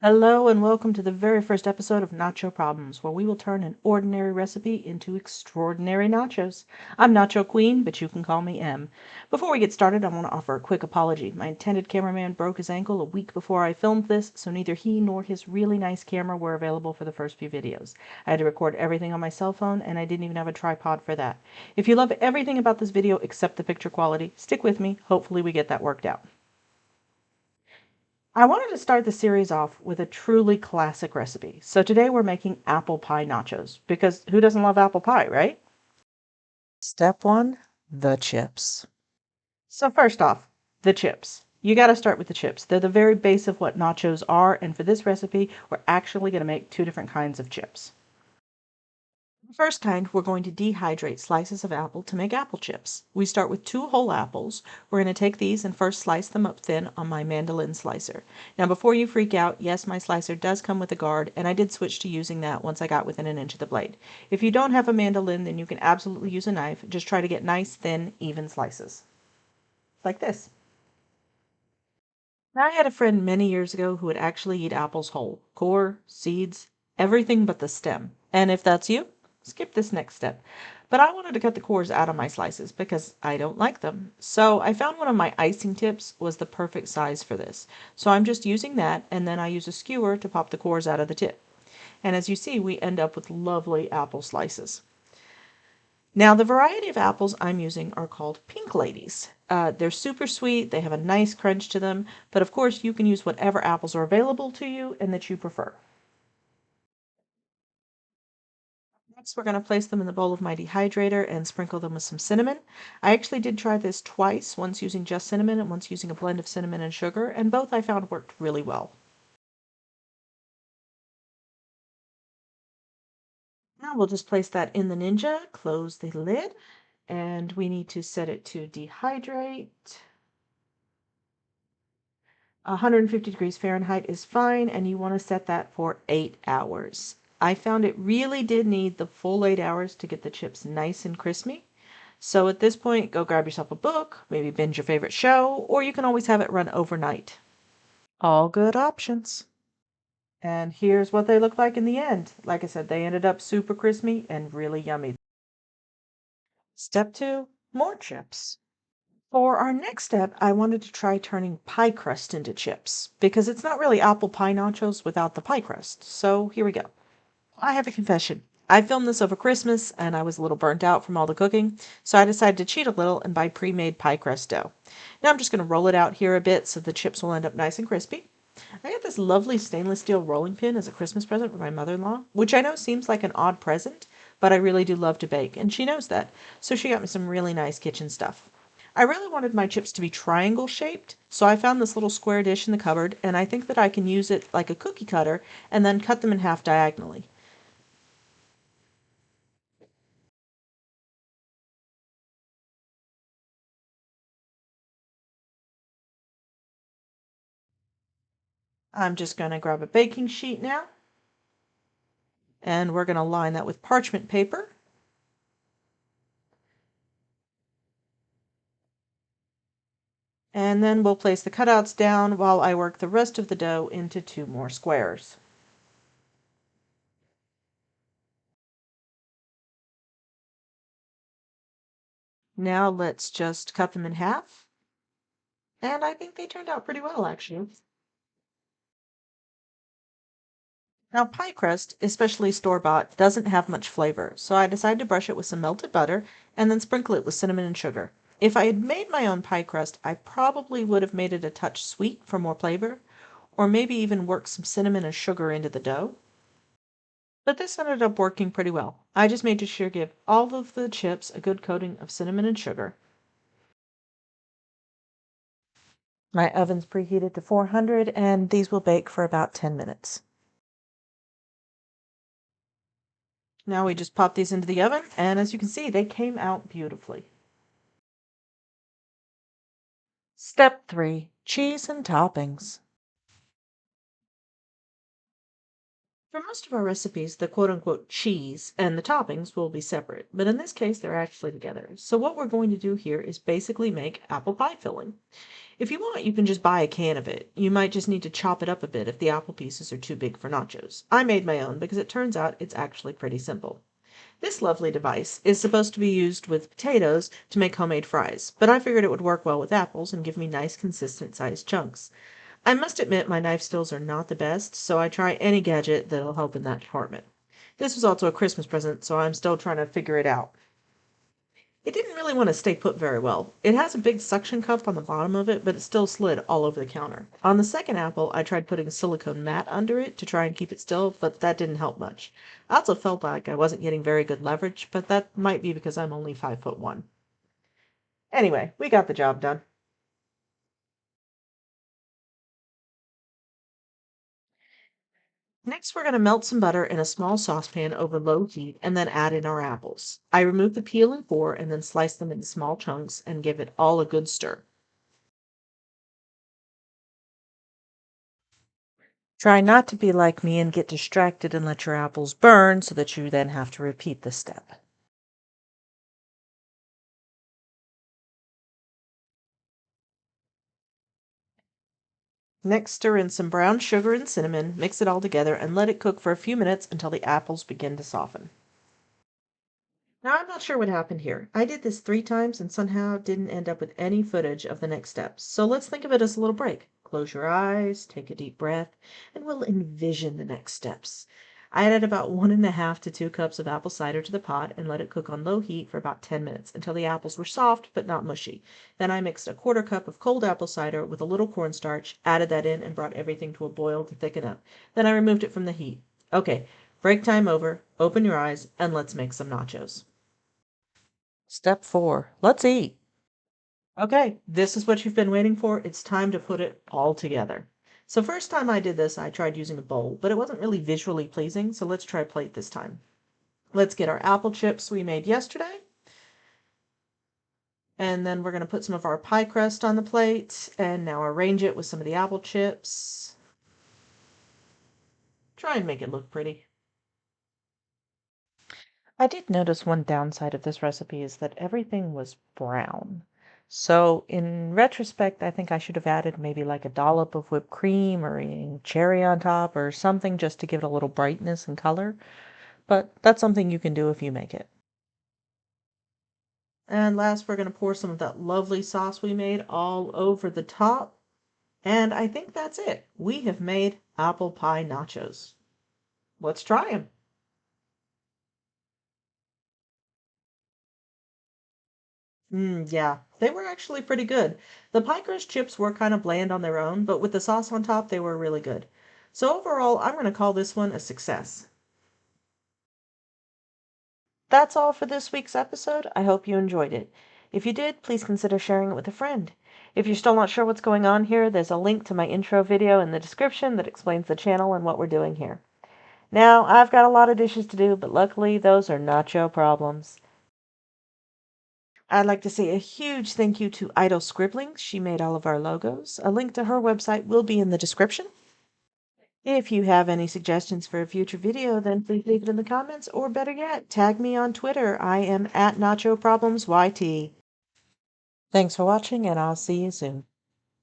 Hello and welcome to the very first episode of Nacho Problems, where we will turn an ordinary recipe into extraordinary nachos. I'm Nacho Queen, but you can call me M. Before we get started, I want to offer a quick apology. My intended cameraman broke his ankle a week before I filmed this, so neither he nor his really nice camera were available for the first few videos. I had to record everything on my cell phone, and I didn't even have a tripod for that. If you love everything about this video except the picture quality, stick with me. Hopefully we get that worked out. I wanted to start the series off with a truly classic recipe. So today we're making apple pie nachos, because who doesn't love apple pie, right? Step one, the chips. So first off, the chips. You got to start with the chips. They're the very base of what nachos are, and for this recipe, we're actually going to make two different kinds of chips. The first kind, we're going to dehydrate slices of apple to make apple chips. We start with 2 whole apples. We're going to take these and first slice them up thin on my mandolin slicer. Now before you freak out, yes, my slicer does come with a guard, and I did switch to using that once I got within an inch of the blade. If you don't have a mandolin, then you can absolutely use a knife. Just try to get nice, thin, even slices. Like this. Now I had a friend many years ago who would actually eat apples whole. Core, seeds, everything but the stem. And if that's you, skip this next step. But I wanted to cut the cores out of my slices because I don't like them. So I found one of my icing tips was the perfect size for this. So I'm just using that, and then I use a skewer to pop the cores out of the tip. And as you see, we end up with lovely apple slices. Now the variety of apples I'm using are called Pink Ladies. They're super sweet, they have a nice crunch to them, but of course you can use whatever apples are available to you and that you prefer. Next, we're going to place them in the bowl of my dehydrator and sprinkle them with some cinnamon. I actually did try this twice, once using just cinnamon and once using a blend of cinnamon and sugar, and both I found worked really well. Now we'll just place that in the Ninja, close the lid, and we need to set it to dehydrate. 150 degrees Fahrenheit is fine, and you want to set that for 8 hours. I found it really did need the full 8 hours to get the chips nice and crispy. So at this point, go grab yourself a book, maybe binge your favorite show, or you can always have it run overnight. All good options. And here's what they look like in the end. Like I said, they ended up super crispy and really yummy. Step 2, more chips. For our next step, I wanted to try turning pie crust into chips, because it's not really apple pie nachos without the pie crust. So here we go. I have a confession. I filmed this over Christmas, and I was a little burnt out from all the cooking, so I decided to cheat a little and buy pre-made pie crust dough. Now I'm just going to roll it out here a bit so the chips will end up nice and crispy. I got this lovely stainless steel rolling pin as a Christmas present from my mother-in-law, which I know seems like an odd present, but I really do love to bake, and she knows that, so she got me some really nice kitchen stuff. I really wanted my chips to be triangle shaped, so I found this little square dish in the cupboard, and I think that I can use it like a cookie cutter and then cut them in half diagonally. I'm just going to grab a baking sheet now, and we're going to line that with parchment paper. And then we'll place the cutouts down while I work the rest of the dough into 2 more squares. Now let's just cut them in half. And I think they turned out pretty well, actually. Now, pie crust, especially store-bought, doesn't have much flavor, so I decided to brush it with some melted butter and then sprinkle it with cinnamon and sugar. If I had made my own pie crust, I probably would have made it a touch sweet for more flavor, or maybe even worked some cinnamon and sugar into the dough. But this ended up working pretty well. I just made sure to give all of the chips a good coating of cinnamon and sugar. My oven's preheated to 400, and these will bake for about 10 minutes. Now we just pop these into the oven, and as you can see, they came out beautifully. Step 3, cheese and toppings. For most of our recipes, the quote-unquote cheese and the toppings will be separate, but in this case, they're actually together. So what we're going to do here is basically make apple pie filling. If you want, you can just buy a can of it. You might just need to chop it up a bit if the apple pieces are too big for nachos. I made my own because it turns out it's actually pretty simple. This lovely device is supposed to be used with potatoes to make homemade fries, but I figured it would work well with apples and give me nice consistent sized chunks. I must admit my knife skills are not the best, so I try any gadget that'll help in that department. This was also a Christmas present, so I'm still trying to figure it out. It didn't really want to stay put very well. It has a big suction cup on the bottom of it, but it still slid all over the counter. On the second apple, I tried putting a silicone mat under it to try and keep it still, but that didn't help much. I also felt like I wasn't getting very good leverage, but that might be because I'm only 5'1". Anyway, we got the job done. Next, we're going to melt some butter in a small saucepan over low heat and then add in our apples. I remove the peel and core and then slice them into small chunks and give it all a good stir. Try not to be like me and get distracted and let your apples burn so that you then have to repeat the step. Next, stir in some brown sugar and cinnamon, mix it all together, and let it cook for a few minutes until the apples begin to soften. Now, I'm not sure what happened here. I did this 3 times and somehow didn't end up with any footage of the next steps. So let's think of it as a little break. Close your eyes, take a deep breath, and we'll envision the next steps. I added about 1.5 to 2 cups of apple cider to the pot and let it cook on low heat for about 10 minutes until the apples were soft but not mushy. Then I mixed a 1/4 cup of cold apple cider with a little cornstarch, added that in, and brought everything to a boil to thicken up. Then I removed it from the heat. Okay, break time over. Open your eyes and let's make some nachos. Step 4. Let's eat. Okay, this is what you've been waiting for. It's time to put it all together. So first time I did this, I tried using a bowl, but it wasn't really visually pleasing, so let's try a plate this time. Let's get our apple chips we made yesterday, and then we're going to put some of our pie crust on the plate, and now arrange it with some of the apple chips. Try and make it look pretty. I did notice one downside of this recipe is that everything was brown. So in retrospect, I think I should have added maybe like a dollop of whipped cream or a cherry on top or something just to give it a little brightness and color. But that's something you can do if you make it. And last, we're going to pour some of that lovely sauce we made all over the top. And I think that's it. We have made apple pie nachos. Let's try them. Yeah, they were actually pretty good. The pie crust chips were kind of bland on their own, but with the sauce on top, they were really good. So overall, I'm going to call this one a success. That's all for this week's episode. I hope you enjoyed it. If you did, please consider sharing it with a friend. If you're still not sure what's going on here, there's a link to my intro video in the description that explains the channel and what we're doing here. Now, I've got a lot of dishes to do, but luckily those are not your problems. I'd like to say a huge thank you to Idle Scribblings. She made all of our logos. A link to her website will be in the description. If you have any suggestions for a future video, then please leave it in the comments, or better yet, tag me on Twitter. I am @NachoProblemsYT. Thanks for watching, and I'll see you soon.